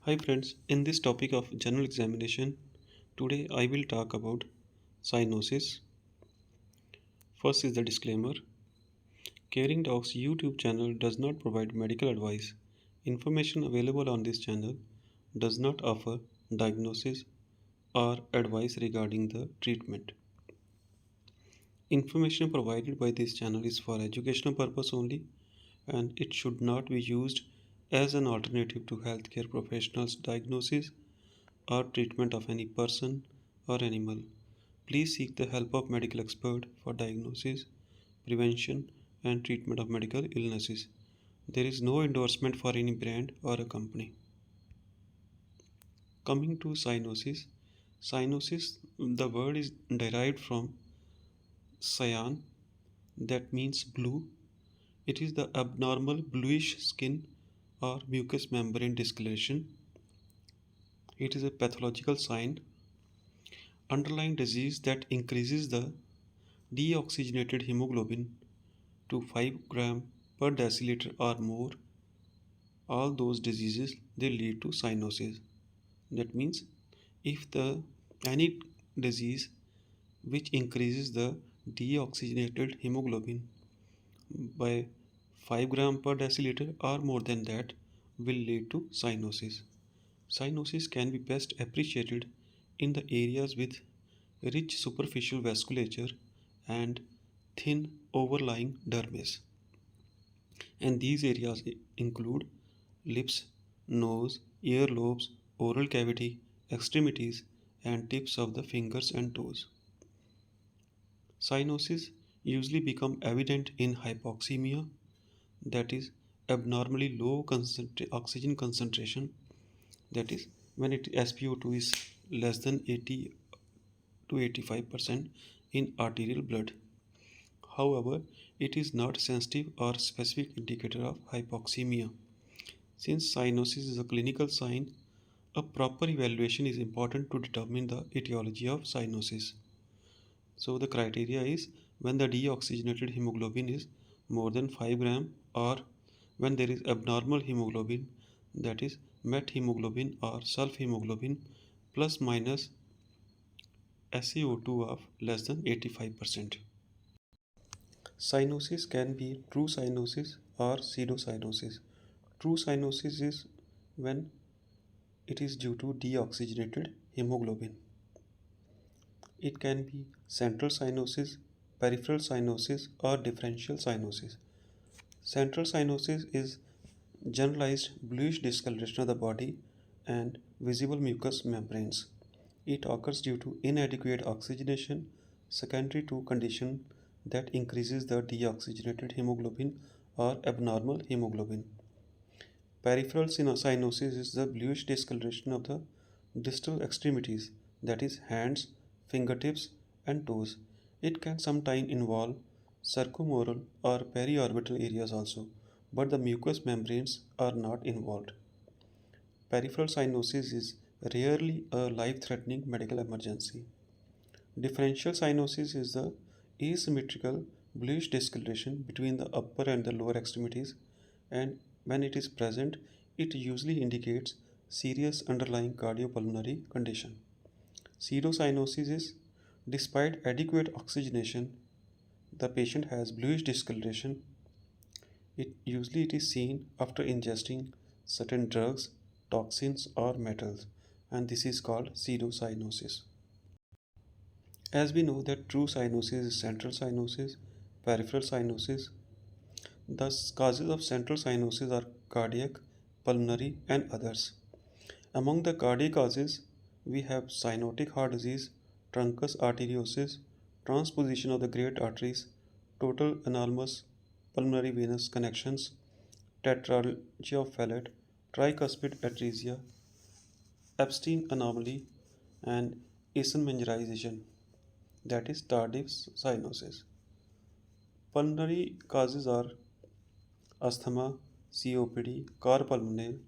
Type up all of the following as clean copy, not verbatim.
Hi friends, in this topic of general examination, today I will talk about cyanosis. First is the disclaimer. Caring Dogs YouTube channel does not provide medical advice. Information available on this channel does not offer diagnosis or advice regarding the treatment. Information provided by this channel is for educational purpose only and it should not be used as an alternative to healthcare professionals' diagnosis or treatment of any person or animal. Please seek the help of medical expert for diagnosis, prevention, and treatment of medical illnesses. There is no endorsement for any brand or a company. Coming to cyanosis, cyanosis, the word is derived from cyan, that means blue. It is the abnormal bluish skin or mucous membrane discoloration. It is a pathological sign underlying disease that increases the deoxygenated hemoglobin to 5 gram per deciliter or more. All those diseases they lead to cyanosis. That means if the any disease which increases the deoxygenated hemoglobin by 5 gram per deciliter or more than that will lead to cyanosis. Cyanosis can be best appreciated in the areas with rich superficial vasculature and thin overlying dermis. And these areas include lips, nose, earlobes, oral cavity, extremities, and tips of the fingers and toes. Cyanosis usually become evident in hypoxemia, that is abnormally low oxygen concentration, that is when SpO2 is less than 80 to 85% in arterial blood. However, it is not sensitive or specific indicator of hypoxemia. Since cyanosis is a clinical sign, a proper evaluation is important to determine the etiology of cyanosis. So the criteria is when the deoxygenated hemoglobin is more than 5 gram or when there is abnormal hemoglobin, that is metHb or sulfHb plus minus SaO2 of less than 85%. Cyanosis can be true cyanosis or pseudocyanosis. True cyanosis is when it is due to deoxygenated hemoglobin. It can be central cyanosis, peripheral cyanosis, or differential cyanosis. Central cyanosis is generalized bluish discoloration of the body and visible mucous membranes. It occurs due to inadequate oxygenation secondary to condition that increases the deoxygenated hemoglobin or abnormal hemoglobin. Peripheral cyanosis is the bluish discoloration of the distal extremities, that is, hands, fingertips, and toes. It can sometimes involve circumoral or periorbital areas also, but the mucous membranes are not involved. Peripheral cyanosis is rarely a life threatening medical emergency. Differential cyanosis is the asymmetrical bluish discoloration between the upper and the lower extremities, and when it is present, it usually indicates serious underlying cardiopulmonary condition. Pseudocyanosis is despite adequate oxygenation, the patient has bluish discoloration. It is seen after ingesting certain drugs, toxins, or metals, and this is called pseudocyanosis. As we know that true cyanosis is central cyanosis, peripheral cyanosis. The causes of central cyanosis are cardiac, pulmonary, and others. Among the cardiac causes, we have cyanotic heart disease, truncus arteriosus, transposition of the great arteries, total anomalous pulmonary venous connections, tetralogy of Fallot, tricuspid atresia, Epstein anomaly, and acidomerization, that is tardive cyanosis. Pulmonary causes are asthma, COPD, carpulmonale,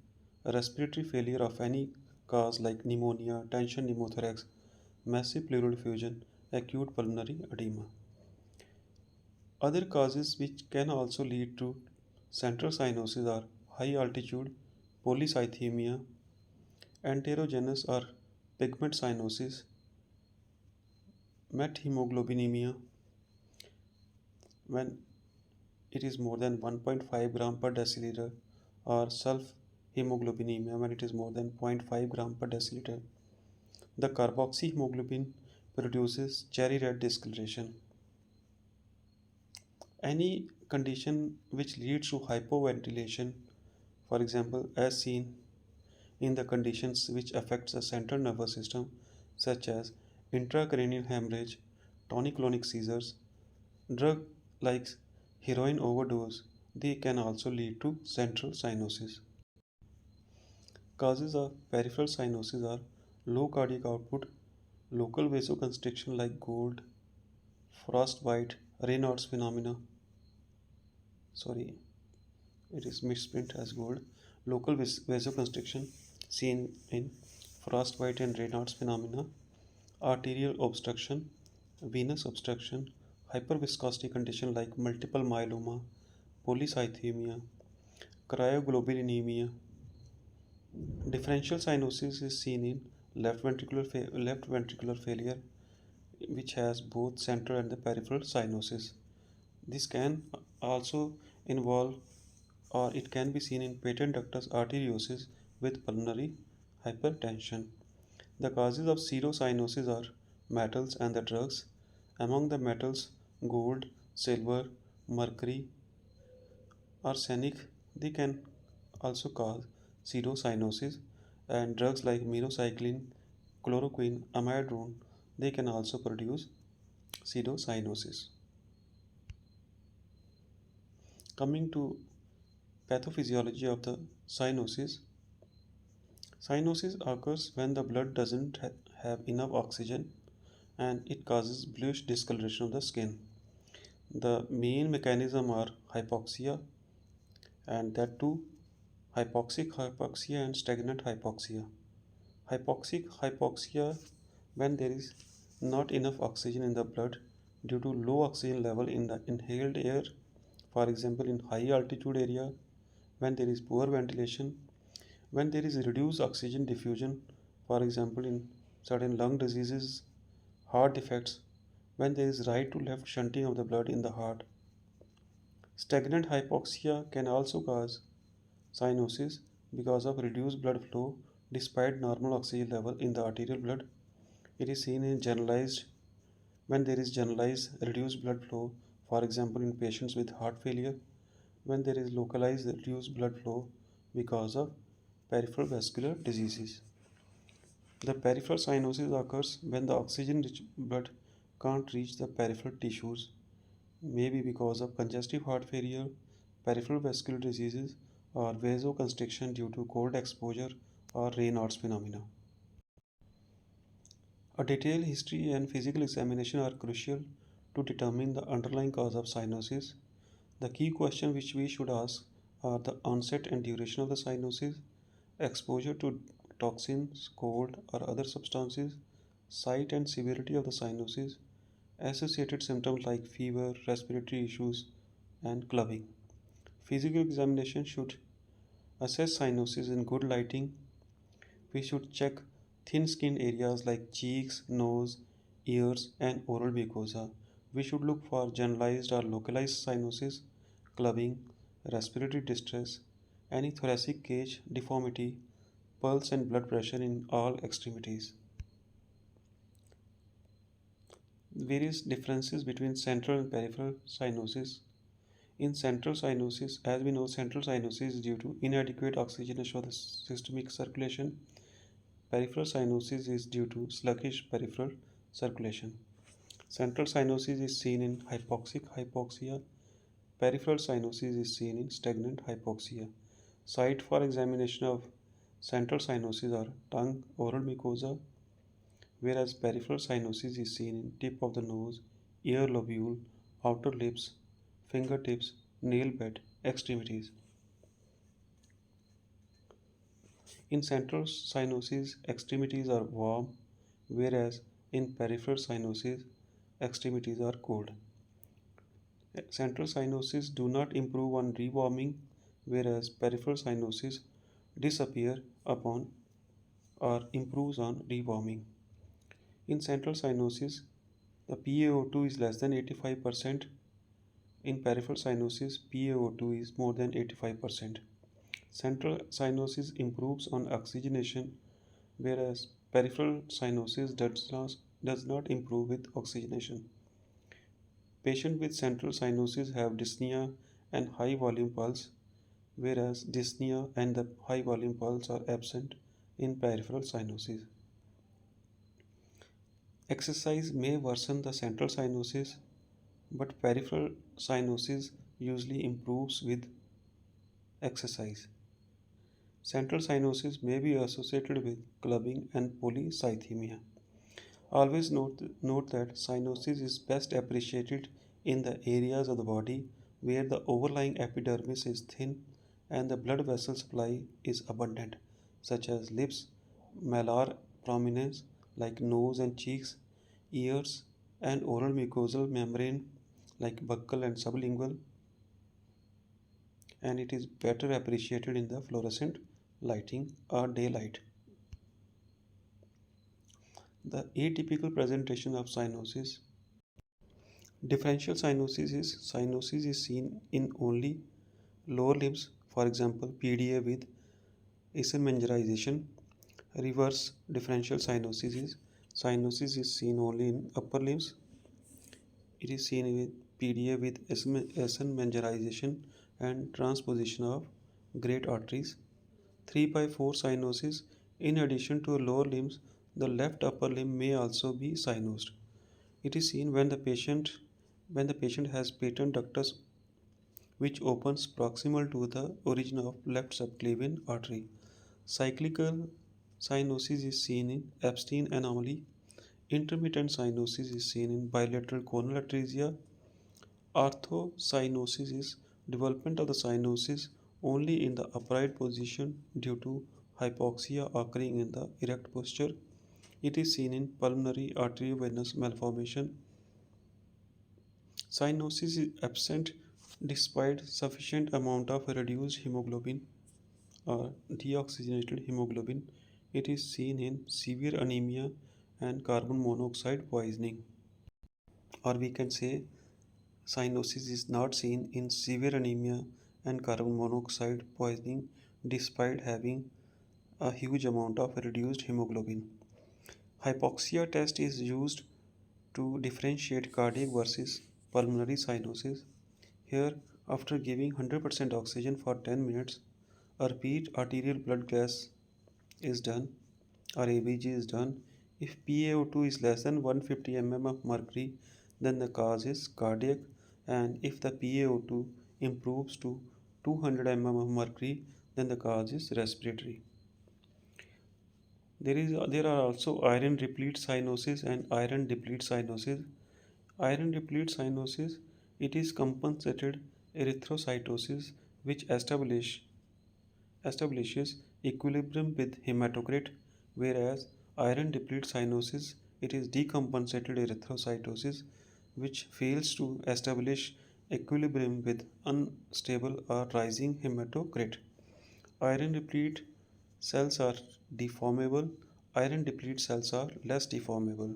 respiratory failure of any cause like pneumonia, tension pneumothorax, massive pleural effusion, acute pulmonary edema. Other causes which can also lead to central cyanosis are high altitude polycythemia, Anterogenous or pigment cyanosis, methemoglobinemia when it is more than 1.5 gram per deciliter, or sulfhemoglobinemia when it is more than 0.5 gram per deciliter. The carboxyhemoglobin produces cherry red discoloration. Any condition which leads to hypoventilation, for example, as seen in the conditions which affects the central nervous system, such as intracranial hemorrhage, tonic-clonic seizures, drug like heroin overdose, they can also lead to central cyanosis. Causes of peripheral cyanosis are low cardiac output, local vasoconstriction like gold, frostbite, Raynaud's phenomena. Sorry, it is misprint as gold. Local vasoconstriction seen in frostbite and Raynaud's phenomena, arterial obstruction, venous obstruction, hyperviscosity condition like multiple myeloma, polycythemia, cryoglobulinemia. Differential cyanosis is seen in left ventricular failure, which has both central and the peripheral cyanosis. This can also involve, or it can be seen in patent ductus arteriosus with pulmonary hypertension. The causes of pseudocyanosis are metals and the drugs. Among the metals, gold, silver, mercury, arsenic, they can also cause pseudocyanosis, and drugs like minocycline, chloroquine, amiodarone, they can also produce pseudocyanosis. Coming to pathophysiology of the cyanosis, cyanosis occurs when the blood doesn't have enough oxygen and it causes bluish discoloration of the skin. The main mechanism are hypoxia, and that too hypoxic hypoxia and stagnant hypoxia. Hypoxic hypoxia when there is not enough oxygen in the blood due to low oxygen level in the inhaled air, for example in high altitude area, when there is poor ventilation, when there is reduced oxygen diffusion, for example in certain lung diseases, heart defects, when there is right to left shunting of the blood in the heart. Stagnant hypoxia can also cause cyanosis because of reduced blood flow despite normal oxygen level in the arterial blood. It is seen in generalized when there is generalized reduced blood flow, for example in patients with heart failure, when there is localized reduced blood flow because of peripheral vascular diseases. The peripheral cyanosis occurs when the oxygen rich blood can't reach the peripheral tissues, maybe because of congestive heart failure, peripheral vascular diseases, or vasoconstriction due to cold exposure or Raynaud's phenomena. A detailed history and physical examination are crucial to determine the underlying cause of cyanosis. The key questions which we should ask are the onset and duration of the cyanosis, exposure to toxins, cold, or other substances, site and severity of the cyanosis, associated symptoms like fever, respiratory issues, and clubbing. Physical examination should assess cyanosis in good lighting. We should check thin skinned areas like cheeks, nose, ears, and oral mucosa. We should look for generalized or localized cyanosis, clubbing, respiratory distress, any thoracic cage deformity, pulse and blood pressure in all extremities. Various differences between central and peripheral cyanosis. In central cyanosis, as we know, central cyanosis is due to inadequate oxygenation of the systemic circulation. Peripheral cyanosis is due to sluggish peripheral circulation. Central cyanosis is seen in hypoxic hypoxia. Peripheral cyanosis is seen in stagnant hypoxia. Site for examination of central cyanosis are tongue, oral mucosa, whereas peripheral cyanosis is seen in tip of the nose, ear lobule, outer lips, fingertips, nail bed, extremities. In central cyanosis, extremities are warm, whereas in peripheral cyanosis, extremities are cold. Central cyanosis do not improve on rewarming, whereas peripheral cyanosis disappear upon or improves on deworming. In central cyanosis, the PaO2 is less than 85%. In peripheral cyanosis, PaO2 is more than 85%. Central cyanosis improves on oxygenation, whereas peripheral cyanosis does not improve with oxygenation. Patients with central cyanosis have dyspnea and high volume pulse, whereas dyspnea and the high volume pulse are absent in peripheral cyanosis. Exercise may worsen the central cyanosis, but peripheral cyanosis usually improves with exercise. Central cyanosis may be associated with clubbing and polycythemia. Always note that cyanosis is best appreciated in the areas of the body where the overlying epidermis is thin and the blood vessel supply is abundant, such as lips, malar prominence like nose and cheeks, ears, and oral mucosal membrane like buccal and sublingual, and it is better appreciated in the fluorescent lighting or daylight. The atypical presentation of cyanosis. Differential cyanosis is seen in only lower limbs, for example, PDA with acermangerization. Reverse differential cyanosis is seen only in upper limbs. It is seen with PDA with acermangerization and transposition of great arteries. 3 by 4 cyanosis. In addition to lower limbs, the left upper limb may also be cyanosed. It is seen when the patient has patent ductus which opens proximal to the origin of left subclavian artery. Cyclical cyanosis is seen in Epstein anomaly. Intermittent cyanosis is seen in bilateral conal atresia. Orthocyanosis is development of the cyanosis only in the upright position due to hypoxia occurring in the erect posture. It is seen in pulmonary arteriovenous malformation. Cyanosis is absent despite sufficient amount of reduced hemoglobin or deoxygenated hemoglobin. It is seen in severe anemia and carbon monoxide poisoning. Or we can say cyanosis is not seen in severe anemia and carbon monoxide poisoning despite having a huge amount of reduced hemoglobin. Hypoxia test is used to differentiate cardiac versus pulmonary cyanosis. Here, after giving 100% oxygen for 10 minutes, a repeat arterial blood gas is done or ABG is done. If PaO2 is less than 150 mm of mercury, then the cause is cardiac, and if the PaO2 improves to 200 mm of mercury, then the cause is respiratory. There are also iron replete cyanosis and iron deplete cyanosis. Iron deplete cyanosis, it is compensated erythrocytosis which establishes equilibrium with hematocrit, whereas iron deplete cyanosis, it is decompensated erythrocytosis which fails to establish equilibrium with unstable or rising hematocrit. Iron deplete cells are deformable. Iron deplete cells are less deformable.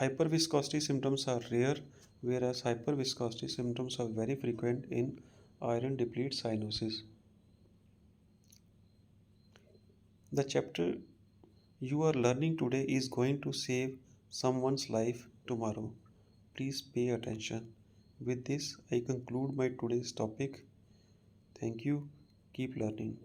Hyperviscosity symptoms are rare, whereas hyperviscosity symptoms are very frequent in iron deplete cyanosis. The chapter you are learning today is going to save someone's life tomorrow. Please pay attention. With this, I conclude my today's topic. Thank you. Keep learning.